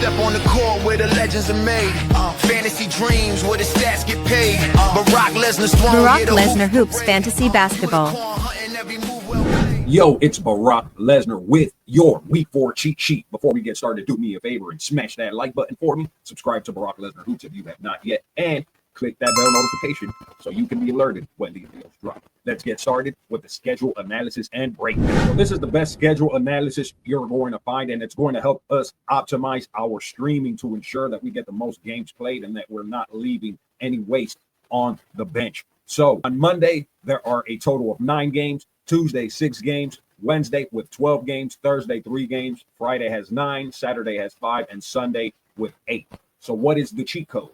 step on the court where the legends are made. Fantasy dreams where the stats get paid. Barack Lesnar's throne. Barack Lesnar Hoops Fantasy Basketball. Yo, it's Barack Lesnar with your Week 4 cheat sheet. Before we get started, do me a favor and smash that like button for me. Subscribe to Barack Lesnar Hoops if you have not yet. And click that bell notification so you can be alerted when these videos drop. Let's get started with the schedule analysis and breakdown. So this is the best schedule analysis you're going to find, and it's going to help us optimize our streaming to ensure that we get the most games played and that we're not leaving any waste on the bench. So on Monday, there are a total of 9 games, Tuesday, 6 games, Wednesday with 12 games, Thursday, 3 games, Friday has 9, Saturday has 5, and Sunday with 8. So what is the cheat code?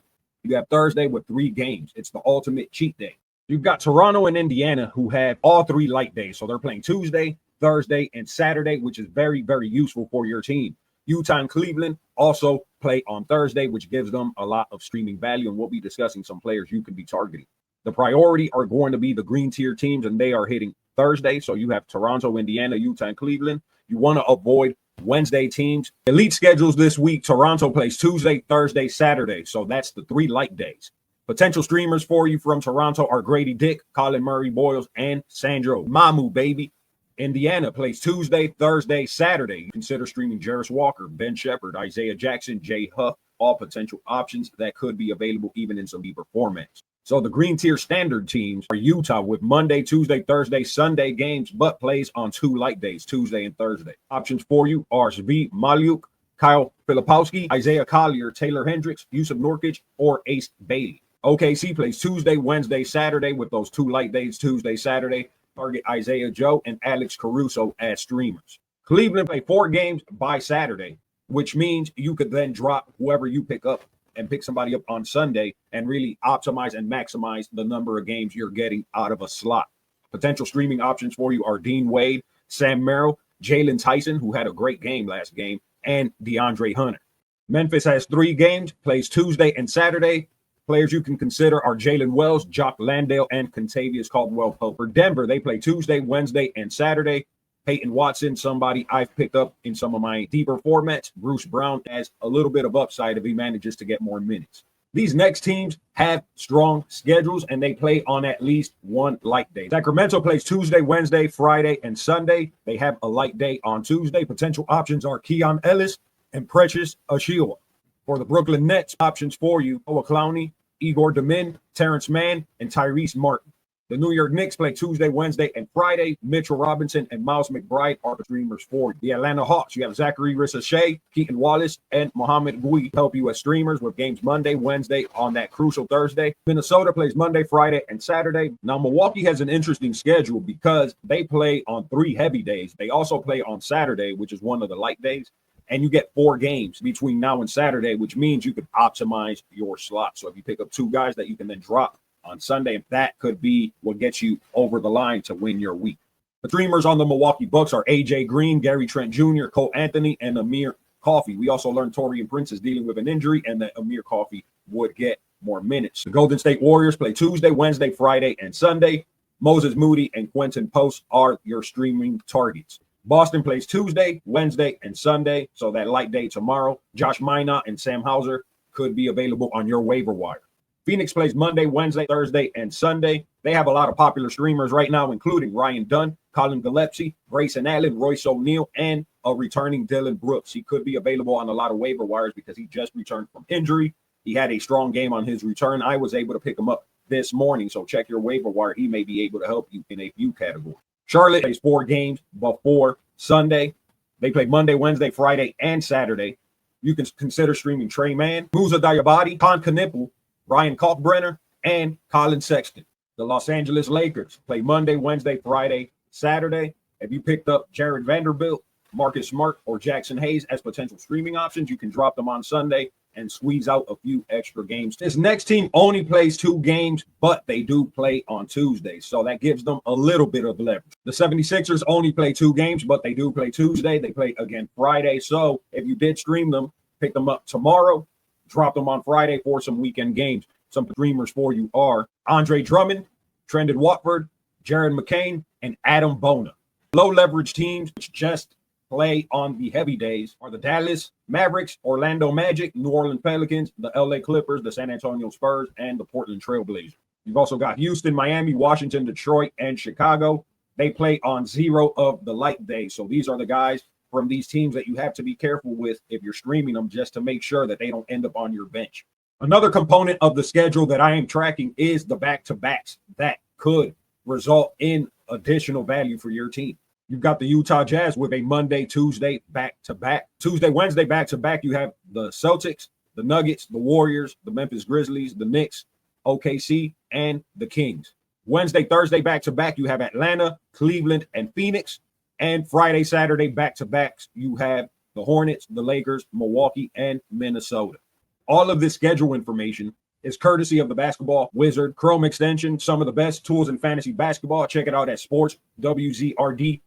You have Thursday with 3 games. It's the ultimate cheat day. You've got Toronto and Indiana who have all 3 light days. So they're playing Tuesday, Thursday, and Saturday, which is very, very useful for your team. Utah and Cleveland also play on Thursday, which gives them a lot of streaming value. And we'll be discussing some players you can be targeting. The priority are going to be the green tier teams, and they are hitting Thursday. So you have Toronto, Indiana, Utah, and Cleveland. You want to avoid Wednesday teams. Elite schedules this week. Toronto plays Tuesday, Thursday, Saturday. So that's the 3 light days. Potential streamers for you from Toronto are Grady Dick, Colin Murray, Boyles, and Sandro Mamu, baby. Indiana plays Tuesday, Thursday, Saturday. You consider streaming Jarris Walker, Ben Sheppard, Isaiah Jackson, Jay Huff, all potential options that could be available even in some deeper formats. So the green tier standard teams are Utah with Monday, Tuesday, Thursday, Sunday games, but plays on 2 light days, Tuesday and Thursday. Options for you are Svi Maluk, Kyle Filipowski, Isaiah Collier, Taylor Hendricks, Yusuf Nurkic, or Ace Bailey. OKC plays Tuesday, Wednesday, Saturday with those 2 light days, Tuesday, Saturday. Target Isaiah Joe and Alex Caruso as streamers. Cleveland play 4 games by Saturday, which means you could then drop whoever you pick up and pick somebody up on Sunday and really optimize and maximize the number of games you're getting out of a slot. Potential streaming options for you are Dean Wade, Sam Merrill, Jaylon Tyson, who had a great game last game, and DeAndre Hunter. Memphis has 3 games, plays Tuesday and Saturday. Players you can consider are Jalen Wells, Jock Landale, and Contavious Caldwell-Pope. For Denver, they play Tuesday, Wednesday, and Saturday. Peyton Watson, somebody I've picked up in some of my deeper formats. Bruce Brown has a little bit of upside if he manages to get more minutes. These next teams have strong schedules, and they play on at least 1 light day. Sacramento plays Tuesday, Wednesday, Friday, and Sunday. They have a light day on Tuesday. Potential options are Keon Ellis and Precious Achiuwa. For the Brooklyn Nets, options for you, Noah Clowney, Igor Domin, Terrence Mann, and Tyrese Martin. The New York Knicks play Tuesday, Wednesday, and Friday. Mitchell Robinson and Miles McBride are the streamers for you. The Atlanta Hawks, you have Zachary Ricochet, Keaton Wallace, and Mohamed Gui help you as streamers with games Monday, Wednesday on that crucial Thursday. Minnesota plays Monday, Friday, and Saturday. Now, Milwaukee has an interesting schedule because they play on 3 heavy days. They also play on Saturday, which is one of the light days. And you get 4 games between now and Saturday, which means you could optimize your slot. So if you pick up 2 guys that you can then drop on Sunday, that could be what gets you over the line to win your week. The streamers on the Milwaukee Bucks are AJ Green, Gary Trent Jr., Cole Anthony, and Amir Coffey. We also learned Taurean Prince is dealing with an injury and that Amir Coffey would get more minutes. The Golden State Warriors play Tuesday, Wednesday, Friday, and Sunday. Moses Moody and Quentin Post are your streaming targets. Boston plays Tuesday, Wednesday, and Sunday, so that light day tomorrow. Josh Minot and Sam Hauser could be available on your waiver wire. Phoenix plays Monday, Wednesday, Thursday, and Sunday. They have a lot of popular streamers right now, including Ryan Dunn, Colin Gillespie, Grayson Allen, Royce O'Neal, and a returning Dylan Brooks. He could be available on a lot of waiver wires because he just returned from injury. He had a strong game on his return. I was able to pick him up this morning, so check your waiver wire. He may be able to help you in a few categories. Charlotte plays 4 games before Sunday. They play Monday, Wednesday, Friday, and Saturday. You can consider streaming Tre Mann, Musa Diabate, Con Knipple, Ryan Kalkbrenner, and Colin Sexton. The Los Angeles Lakers play Monday, Wednesday, Friday, Saturday. If you picked up Jared Vanderbilt, Marcus Smart, or Jackson Hayes as potential streaming options, you can drop them on Sunday and squeeze out a few extra games. This next team only plays 2 games, but they do play on Tuesday, so that gives them a little bit of leverage. The 76ers only play 2 games, but they do play Tuesday. They play again Friday, so if you did stream them, pick them up tomorrow, drop them on Friday for some weekend games. Some streamers for you are Andre Drummond, Trendon Watford, Jared McCain, and Adam Bona. Low leverage teams, just play on the heavy days are the Dallas Mavericks, Orlando Magic, New Orleans Pelicans, the LA Clippers, the San Antonio Spurs, and the Portland Trail Blazers. You've also got Houston, Miami, Washington, Detroit, and Chicago. They play on 0 of the light days. So these are the guys from these teams that you have to be careful with if you're streaming them, just to make sure that they don't end up on your bench. Another component of the schedule that I am tracking is the back-to-backs that could result in additional value for your team. You've got the Utah Jazz with a Monday, Tuesday back-to-back. Tuesday, Wednesday back-to-back. You have the Celtics, the Nuggets, the Warriors, the Memphis Grizzlies, the Knicks, OKC, and the Kings. Wednesday, Thursday back-to-back. You have Atlanta, Cleveland, and Phoenix. And Friday, Saturday back-to-backs. You have the Hornets, the Lakers, Milwaukee, and Minnesota. All of this schedule information is courtesy of the Basketball Wizard Chrome extension. Some of the best tools in fantasy basketball. Check it out at sportswzrd.com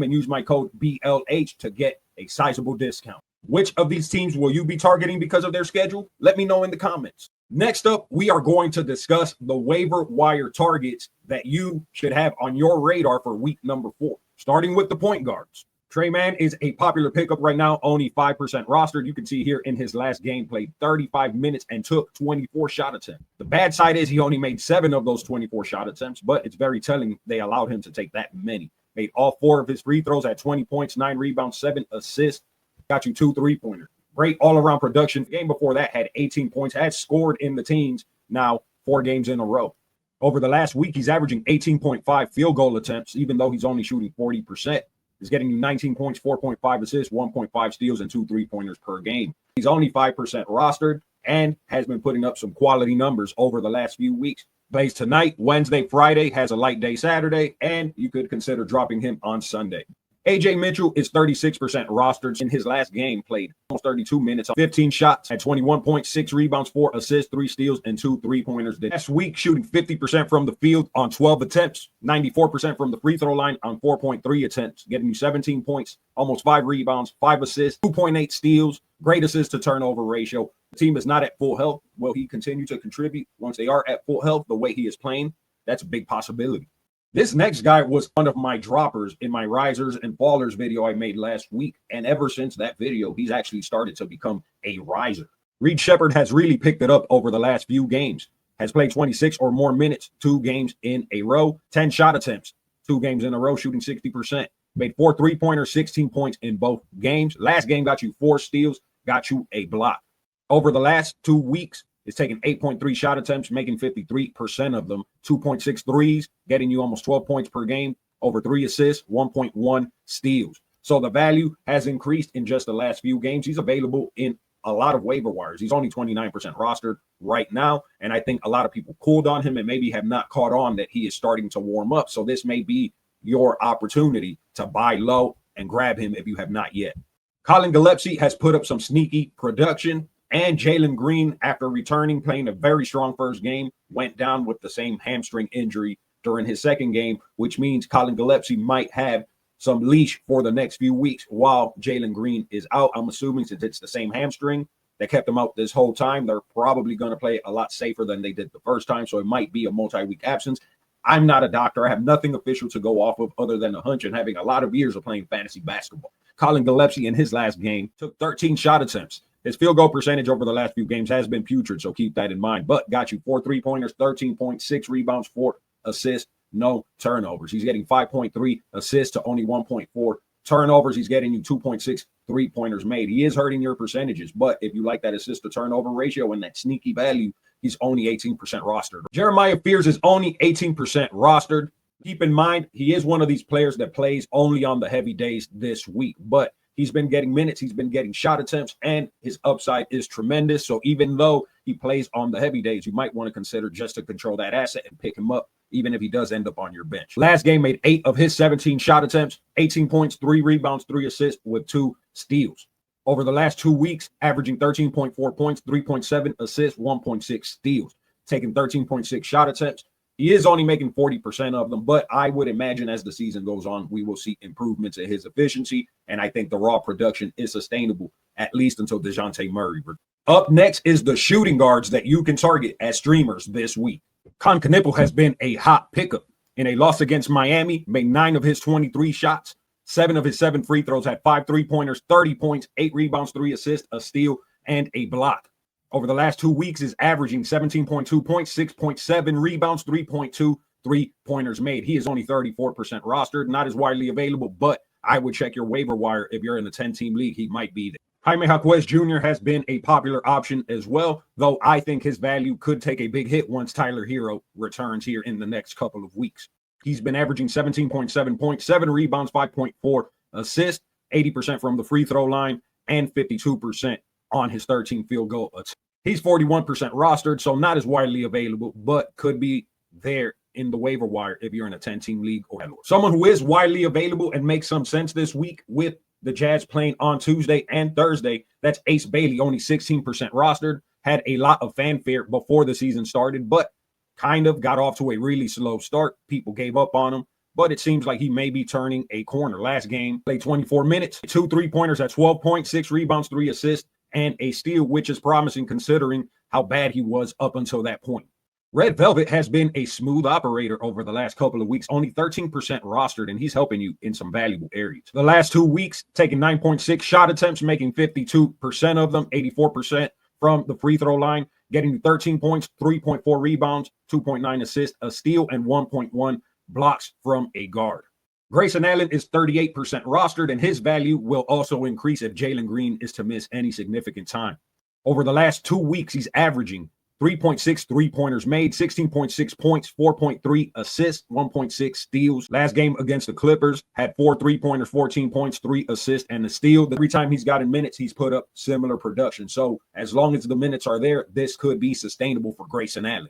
and use my code BLH to get a sizable discount. Which of these teams will you be targeting because of their schedule? Let me know in the comments. Next up, we are going to discuss the waiver wire targets that you should have on your radar for week number 4, starting with the point guards. Tre Mann is a popular pickup right now, only 5% rostered. You can see here in his last game, played 35 minutes and took 24 shot attempts. The bad side is he only made 7 of those 24 shot attempts, but it's very telling they allowed him to take that many. Made all 4 of his free throws at 20 points, 9 rebounds, 7 assists. Got you 2 3-pointers. Great all-around production. The game before that had 18 points, had scored in the teens, now 4 games in a row. Over the last week, he's averaging 18.5 field goal attempts, even though he's only shooting 40%. He's getting you 19 points, 4.5 assists, 1.5 steals, and 2 3-pointers per game. He's only 5% rostered and has been putting up some quality numbers over the last few weeks. Plays tonight, Wednesday, Friday, has a light day Saturday, and you could consider dropping him on Sunday. AJ Mitchell is 36% rostered. In his last game, played almost 32 minutes, 15 shots, had 21 points, 6 rebounds, 4 assists, 3 steals, and 2 3-pointers. Last week, shooting 50% from the field on 12 attempts, 94% from the free throw line on 4.3 attempts, getting you 17 points, almost 5 rebounds, 5 assists, 2.8 steals, great assist to turnover ratio. The team is not at full health. Will he continue to contribute once they are at full health the way he is playing? That's a big possibility. This next guy was one of my droppers in my risers and fallers video I made last week. And ever since that video, he's actually started to become a riser. Sheppard has really picked it up over the last few games. Has played 26 or more minutes, 2 games in a row, 10 shot attempts, 2 games in a row, shooting 60%. Made 4 3-pointers, 16 points in both games. Last game got you 4 steals, got you a block. Over the last 2 weeks, it's taking 8.3 shot attempts, making 53% of them, 2.6 threes, getting you almost 12 points per game, over 3 assists, 1.1 steals. So the value has increased in just the last few games. He's available in a lot of waiver wires. He's only 29% rostered right now, and I think a lot of people cooled on him and maybe have not caught on that he is starting to warm up. So this may be your opportunity to buy low and grab him if you have not yet. Colin Gillespie has put up some sneaky production. And Jalen Green, after returning, playing a very strong first game, went down with the same hamstring injury during his second game, which means Colin Gillespie might have some leash for the next few weeks while Jalen Green is out. I'm assuming since it's the same hamstring that kept him out this whole time, they're probably going to play a lot safer than they did the first time. So it might be a multi-week absence. I'm not a doctor. I have nothing official to go off of other than a hunch and having a lot of years of playing fantasy basketball. Colin Gillespie in his last game took 13 shot attempts. His field goal percentage over the last few games has been putrid, so keep that in mind. But got you 4 3-pointers, 13 points, 6 rebounds, 4 assists, no turnovers. He's getting 5.3 assists to only 1.4 turnovers. He's getting you 2.6 3-pointers made. He is hurting your percentages, but if you like that assist to turnover ratio and that sneaky value, he's only 18% rostered. Jeremiah Fears is only 18% rostered. Keep in mind, he is one of these players that plays only on the heavy days this week, but he's been getting minutes, he's been getting shot attempts, and his upside is tremendous. So even though he plays on the heavy days, you might want to consider just to control that asset and pick him up, even if he does end up on your bench. Last game made 8 of his 17 shot attempts, 18 points, 3 rebounds, 3 assists with 2 steals. Over the last 2 weeks, averaging 13.4 points, 3.7 assists, 1.6 steals, taking 13.6 shot attempts. He is only making 40% of them, but I would imagine as the season goes on, we will see improvements in his efficiency, and I think the raw production is sustainable, at least until DeJounte Murray. Up next is the shooting guards that you can target as streamers this week. Con Knipple has been a hot pickup. In a loss against Miami, made 9 of his 23 shots, 7 of his 7 free throws, had 5 3-pointers, 30 points, 8 rebounds, 3 assists, a steal, and a block. Over the last 2 weeks is averaging 17.2 points, 6.7 rebounds, 3.2 3-pointers made. He is only 34% rostered, not as widely available, but I would check your waiver wire if you're in the 10-team league. He might be there. Jaime Jaquez Jr. has been a popular option as well, though I think his value could take a big hit once Tyler Hero returns here in the next couple of weeks. He's been averaging 17.7 points, 7 rebounds, 5.4 assists, 80% from the free throw line, and 52% on his 13 field goal attempts. He's 41% rostered, so not as widely available, but could be there in the waiver wire if you're in a 10-team league or more. Someone who is widely available and makes some sense this week with the Jazz playing on Tuesday and Thursday, that's Ace Bailey, only 16% rostered, had a lot of fanfare before the season started, but kind of got off to a really slow start. People gave up on him, but it seems like he may be turning a corner. Last game, played 24 minutes, 2 3-pointers at 12 points, 6 rebounds, 3 assists, and a steal, which is promising considering how bad he was up until that point. Red Velvet has been a smooth operator over the last couple of weeks, only 13% rostered, and he's helping you in some valuable areas. The last 2 weeks, taking 9.6 shot attempts, making 52% of them, 84% from the free throw line, getting you 13 points, 3.4 rebounds, 2.9 assists, a steal, and 1.1 blocks from a guard. Grayson Allen is 38% rostered, and his value will also increase if Jalen Green is to miss any significant time. Over the last 2 weeks, he's averaging 3.6 3-pointers made, 16.6 points, 4.3 assists, 1.6 steals. Last game against the Clippers, had 4 3-pointers, 14 points, 3 assists, and a steal. Every time he's gotten minutes, he's put up similar production. So as long as the minutes are there, this could be sustainable for Grayson Allen.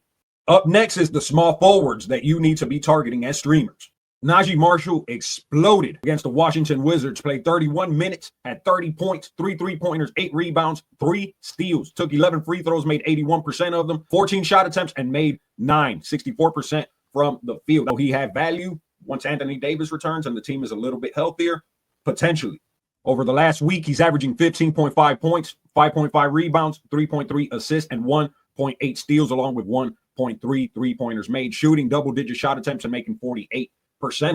Up next is the small forwards that you need to be targeting as streamers. Najee Marshall exploded against the Washington Wizards, played 31 minutes, had 30 points, 3 3-pointers, 8 rebounds, 3 steals, took 11 free throws, made 81% of them, 14 shot attempts, and made 9, 64% from the field. Though he had value once Anthony Davis returns and the team is a little bit healthier, potentially. Over the last week, he's averaging 15.5 points, 5.5 rebounds, 3.3 assists, and 1.8 steals, along with 1.3 3-pointers made, shooting double-digit shot attempts and making 48%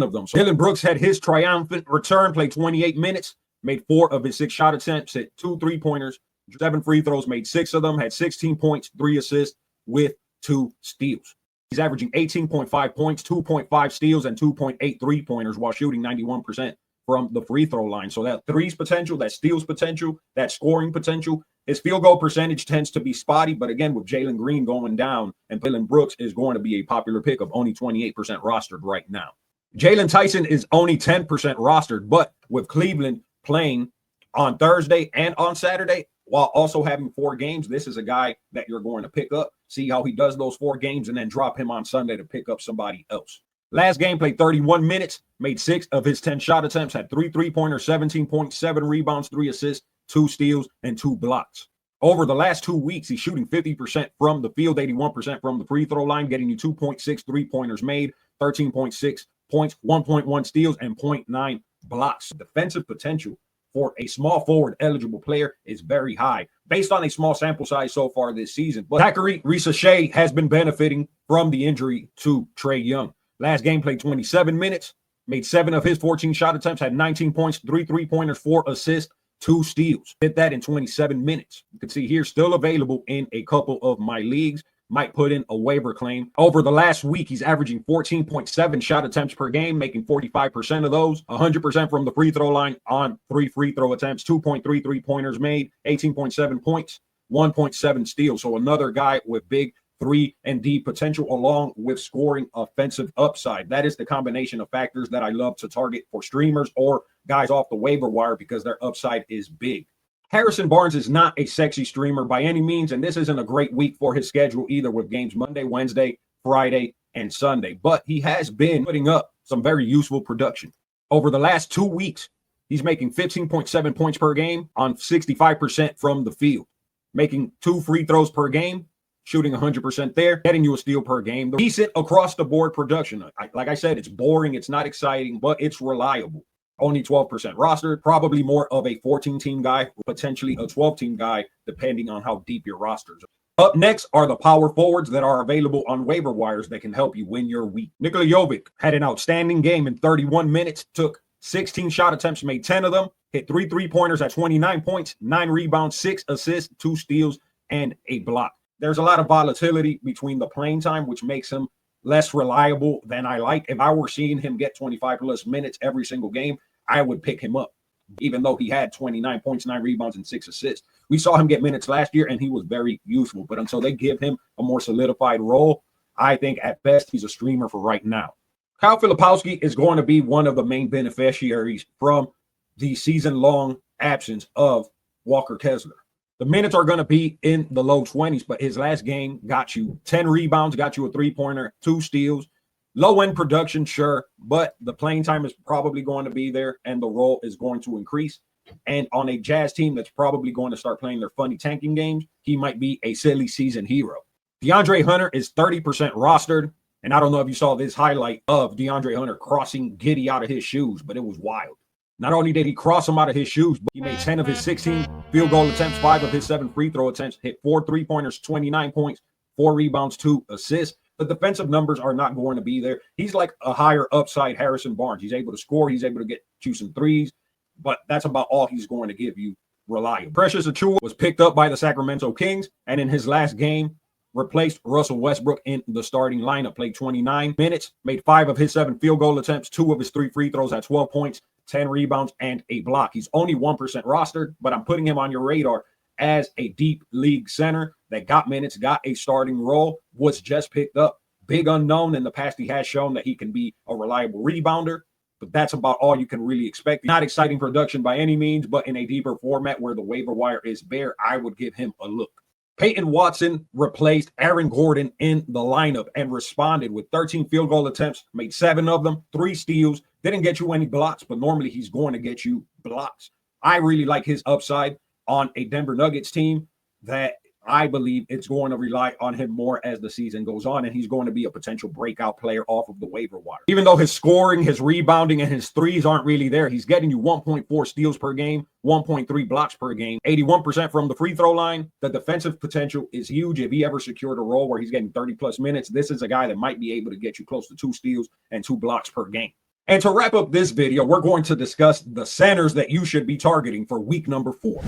of them. So Dylan Brooks had his triumphant return, played 28 minutes, made 4 of his 6 shot attempts, hit 2 3-pointers, 7 free throws, made 6 of them, had 16 points, 3 assists with 2 steals. He's averaging 18.5 points, 2.5 steals, and 2.8 3-pointers while shooting 91% from the free throw line. So that threes potential, that steals potential, that scoring potential. His field goal percentage tends to be spotty, but again, with Jalen Green going down and Dylan Brooks is going to be a popular pick of only 28% rostered right now. Jaylon Tyson is only 10% rostered, but with Cleveland playing on Thursday and on Saturday, while also having 4 games, this is a guy that you're going to pick up, see how he does those 4 games, and then drop him on Sunday to pick up somebody else. Last game, played 31 minutes, made 6 of his 10 shot attempts, had 3 3-pointers, 17 points, 7 rebounds, 3 assists, 2 steals, and 2 blocks. Over the last 2 weeks, he's shooting 50% from the field, 81% from the free throw line, getting you 2.6 3-pointers made, 13.6 points, 1.1 steals, and 0.9 blocks. Defensive potential for a small forward eligible player is very high based on a small sample size so far this season. But Zachary Risache has been benefiting from the injury to Trae Young. Last game, played 27 minutes, made 7 of his 14 shot attempts, had 19 points, 3 3-pointers, 4 assists, 2 steals. Did that in 27 minutes. You can see here, still available in a couple of my leagues. Might put in a waiver claim. Over the last week, he's averaging 14.7 shot attempts per game, making 45% of those, 100% from the free throw line on 3 free throw attempts, 2.3 3-pointers made, 18.7 points, 1.7 steals. So another guy with big 3-and-D potential along with scoring offensive upside. That is the combination of factors that I love to target for streamers or guys off the waiver wire because their upside is big. Harrison Barnes is not a sexy streamer by any means, and this isn't a great week for his schedule either with games Monday, Wednesday, Friday, and Sunday. But he has been putting up some very useful production. Over the last 2 weeks, he's making 15.7 points per game on 65% from the field, making 2 free throws per game, shooting 100% there, getting you a steal per game. Decent across-the-board production. Like I said, it's boring, it's not exciting, but it's reliable. Only 12% rostered, probably more of a 14-team guy, potentially a 12-team guy, depending on how deep your rosters are. Up next are the power forwards that are available on waiver wires that can help you win your week. Nikola Jovic had an outstanding game in 31 minutes, took 16 shot attempts, made 10 of them, hit 3 3-pointers at 29 points, 9 rebounds, 6 assists, 2 steals, and a block. There's a lot of volatility between the playing time, which makes him less reliable than I like. If I were seeing him get 25 plus minutes every single game, I would pick him up, even though he had 29 points, 9 rebounds, and 6 assists. We saw him get minutes last year, and he was very useful. But until they give him a more solidified role, I think at best he's a streamer for right now. Kyle Filipowski is going to be one of the main beneficiaries from the season-long absence of Walker Kessler. The minutes are going to be in the low 20s, but his last game got you 10 rebounds, got you a 3-pointer, 2 steals. Low-end production, sure, but the playing time is probably going to be there, and the role is going to increase. And on a Jazz team that's probably going to start playing their funny tanking games, he might be a silly season hero. DeAndre Hunter is 30% rostered, and I don't know if you saw this highlight of DeAndre Hunter crossing Giddey out of his shoes, but it was wild. Not only did he cross him out of his shoes, but he made 10 of his 16 field goal attempts, 5 of his 7 free throw attempts, hit 4 3-pointers, 29 points, 4 rebounds, 2 assists. The defensive numbers are not going to be there. He's like a higher upside Harrison Barnes. He's able to score. He's able to get you some threes, but that's about all he's going to give you reliable. Precious Achiuwa was picked up by the Sacramento Kings, and in his last game, replaced Russell Westbrook in the starting lineup. Played 29 minutes, made 5 of his 7 field goal attempts, 2 of his 3 free throws at 12 points, 10 rebounds, and a block. He's only 1% rostered, but I'm putting him on your radar as a deep league center that got minutes, got a starting role, was just picked up. Big unknown. In the past, he has shown that he can be a reliable rebounder, but that's about all you can really expect. Not exciting production by any means, but in a deeper format where the waiver wire is bare, I would give him a look. Peyton Watson replaced Aaron Gordon in the lineup and responded with 13 field goal attempts, made 7 of them, 3 steals, didn't get you any blocks, but normally he's going to get you blocks. I really like his upside on a Denver Nuggets team that I believe it's going to rely on him more as the season goes on, and he's going to be a potential breakout player off of the waiver wire. Even though his scoring, his rebounding, and his threes aren't really there, he's getting you 1.4 steals per game, 1.3 blocks per game, 81% from the free throw line. The defensive potential is huge. If he ever secured a role where he's getting 30-plus minutes, this is a guy that might be able to get you close to 2 steals and 2 blocks per game. And to wrap up this video, we're going to discuss the centers that you should be targeting for week number 4.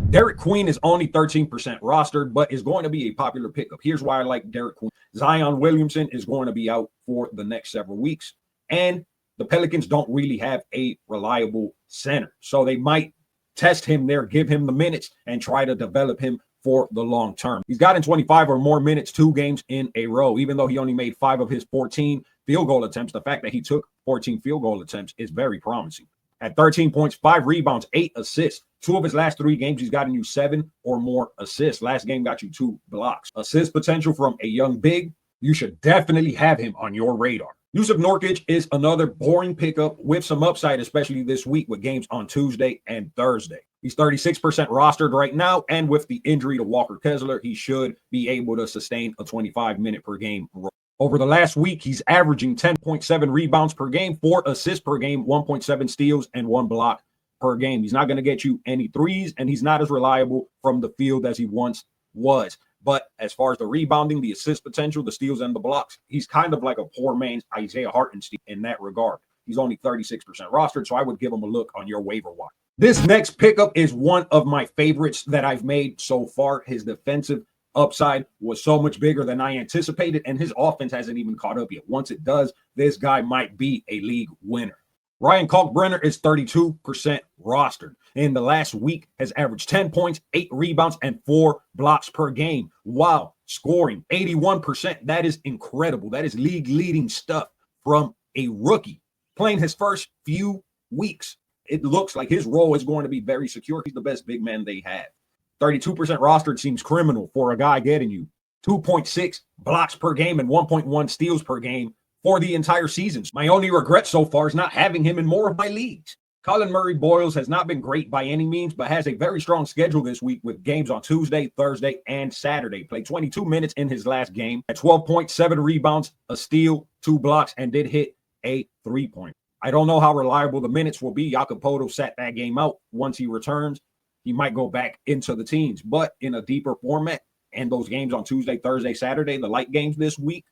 Derek Queen is only 13% rostered, but is going to be a popular pickup. Here's why I like Derek Queen. Zion Williamson is going to be out for the next several weeks, and the Pelicans don't really have a reliable center. So they might test him there, give him the minutes, and try to develop him for the long term. He's gotten 25 or more minutes 2 games in a row, even though he only made 5 of his 14 field goal attempts. The fact that he took 14 field goal attempts is very promising. At 13 points, 5 rebounds, 8 assists. 2 of his last 3 games, he's gotten you 7 or more assists. Last game got you 2 blocks. Assist potential from a young big. You should definitely have him on your radar. Yusuf Nurkic is another boring pickup with some upside, especially this week with games on Tuesday and Thursday. He's 36% rostered right now, and with the injury to Walker Kessler, he should be able to sustain a 25-minute per game role. Over the last week, he's averaging 10.7 rebounds per game, 4 assists per game, 1.7 steals, and 1 block per game. He's not going to get you any threes, and he's not as reliable from the field as he once was. But as far as the rebounding, the assist potential, the steals, and the blocks, he's kind of like a poor man's Isaiah Hartenstein in that regard. He's only 36% rostered, so I would give him a look on your waiver wire. This next pickup is one of my favorites that I've made so far. His defensive upside was so much bigger than I anticipated, and his offense hasn't even caught up yet. Once it does, this guy might be a league winner. Ryan Kalkbrenner is 32% rostered. In the last week, has averaged 10 points, 8 rebounds, and 4 blocks per game. Wow, scoring 81%. That is incredible. That is league-leading stuff from a rookie. Playing his first few weeks, it looks like his role is going to be very secure. He's the best big man they have. 32% rostered seems criminal for a guy getting you 2.6 blocks per game and 1.1 steals per game for the entire season. My only regret so far is not having him in more of my leagues. Colin Murray-Boyles has not been great by any means, but has a very strong schedule this week with games on Tuesday, Thursday, and Saturday. Played 22 minutes in his last game at 12.7 rebounds, a steal, 2 blocks, and did hit a 3-point. I don't know how reliable the minutes will be. Jakob Poeltl sat that game out. Once he returns, he might go back into the teens, but in a deeper format, and those games on Tuesday, Thursday, Saturday, the light games this week,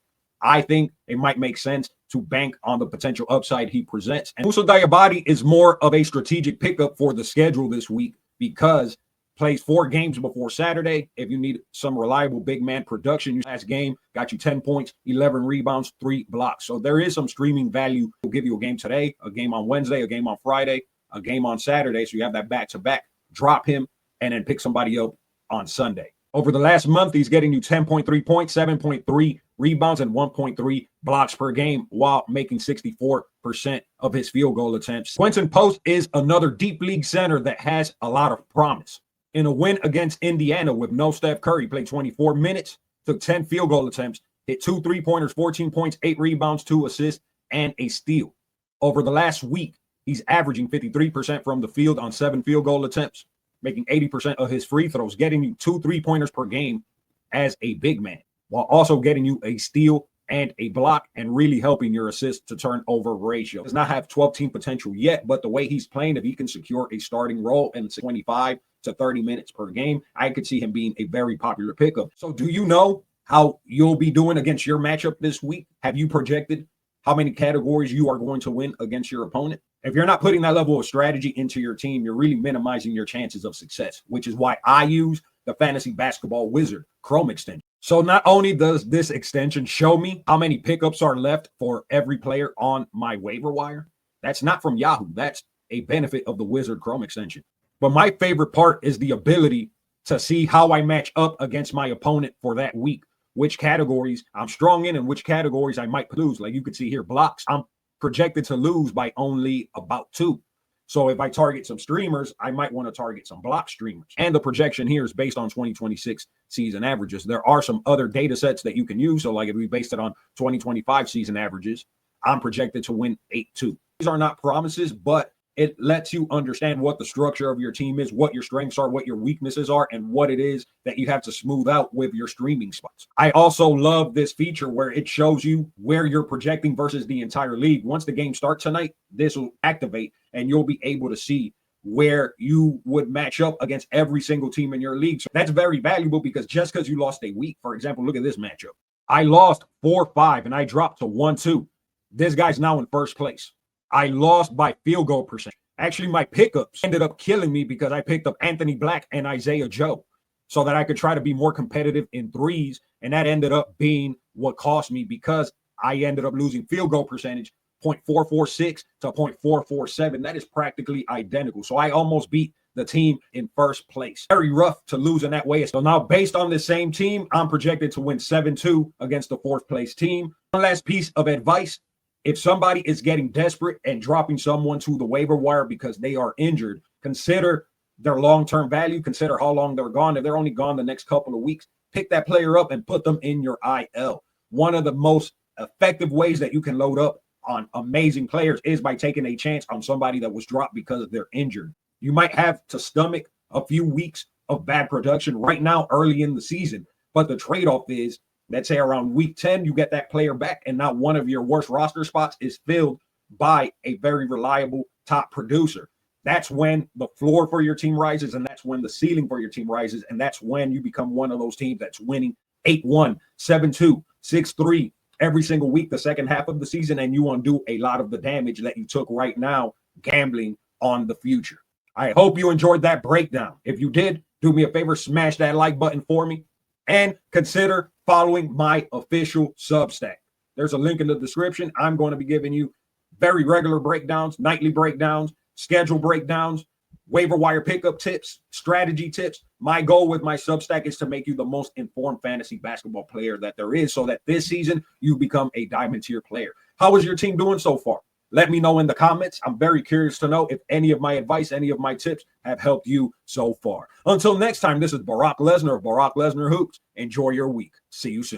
I think it might make sense to bank on the potential upside he presents. And Musa Diabate is more of a strategic pickup for the schedule this week because plays 4 games before Saturday. If you need some reliable big man production, last game got you 10 points, 11 rebounds, 3 blocks. So there is some streaming value. We'll give you a game today, a game on Wednesday, a game on Friday, a game on Saturday. So you have that back-to-back. Drop him and then pick somebody up on Sunday. Over the last month, he's getting you 10.3 points, 7.3 rebounds, and 1.3 blocks per game while making 64% of his field goal attempts. Quentin Post is another deep league center that has a lot of promise. In a win against Indiana with no Steph Curry, played 24 minutes, took 10 field goal attempts, hit 2 3-pointers, 14 points, 8 rebounds, 2 assists, and a steal. Over the last week, he's averaging 53% from the field on 7 field goal attempts, making 80% of his free throws, getting you 2 3-pointers per game as a big man, while also getting you a steal and a block and really helping your assist to turnover ratio. Does not have 12-team potential yet, but the way he's playing, if he can secure a starting role in 25 to 30 minutes per game, I could see him being a very popular pickup. So do you know how you'll be doing against your matchup this week? Have you projected how many categories you are going to win against your opponent? If you're not putting that level of strategy into your team, you're really minimizing your chances of success, which is why I use the Fantasy Basketball Wizard Chrome extension. So not only does this extension show me how many pickups are left for every player on my waiver wire, that's not from Yahoo. That's a benefit of the Wizard Chrome extension. But my favorite part is the ability to see how I match up against my opponent for that week, which categories I'm strong in and which categories I might lose. Like you can see here, blocks, I'm projected to lose by only about 2. So if I target some streamers, I might want to target some block streamers. And the projection here is based on 2026 season averages. There are some other data sets that you can use. So like if we based it on 2025 season averages, I'm projected to win 8-2. These are not promises, but it lets you understand what the structure of your team is, what your strengths are, what your weaknesses are, and what it is that you have to smooth out with your streaming spots. I also love this feature where it shows you where you're projecting versus the entire league. Once the game starts tonight, this will activate and you'll be able to see where you would match up against every single team in your league. So that's very valuable because just because you lost a week, for example, look at this matchup. I lost 4-5 and I dropped to 1-2. This guy's now in first place. I lost by field goal percentage. Actually, my pickups ended up killing me because I picked up Anthony Black and Isaiah Joe so that I could try to be more competitive in threes. And that ended up being what cost me because I ended up losing field goal percentage 0.446 to 0.447. That is practically identical. So I almost beat the team in first place. Very rough to lose in that way. So now based on the same team, I'm projected to win 7-2 against the 4th place team. One last piece of advice. If somebody is getting desperate and dropping someone to the waiver wire because they are injured, consider their long-term value. Consider how long they're gone. If they're only gone the next couple of weeks, pick that player up and put them in your IL. One of the most effective ways that you can load up on amazing players is by taking a chance on somebody that was dropped because they're injured. You might have to stomach a few weeks of bad production right now early in the season, but the trade-off is, let's say around week 10, you get that player back, and now one of your worst roster spots is filled by a very reliable top producer. That's when the floor for your team rises, and that's when the ceiling for your team rises, and that's when you become one of those teams that's winning 8-1, 7-2, 6-3 every single week the second half of the season, and you undo a lot of the damage that you took right now gambling on the future. I hope you enjoyed that breakdown. If you did, do me a favor, smash that like button for me, and consider following my official Substack. There's a link in the description. I'm going to be giving you very regular breakdowns, nightly breakdowns, schedule breakdowns, waiver wire pickup tips, strategy tips. My goal with my Substack is to make you the most informed fantasy basketball player that there is so that this season you become a diamond tier player. How is your team doing so far? Let me know in the comments. I'm very curious to know if any of my advice, any of my tips have helped you so far. Until next time, this is Barack Lesnar of Barack Lesnar Hoops. Enjoy your week. See you soon.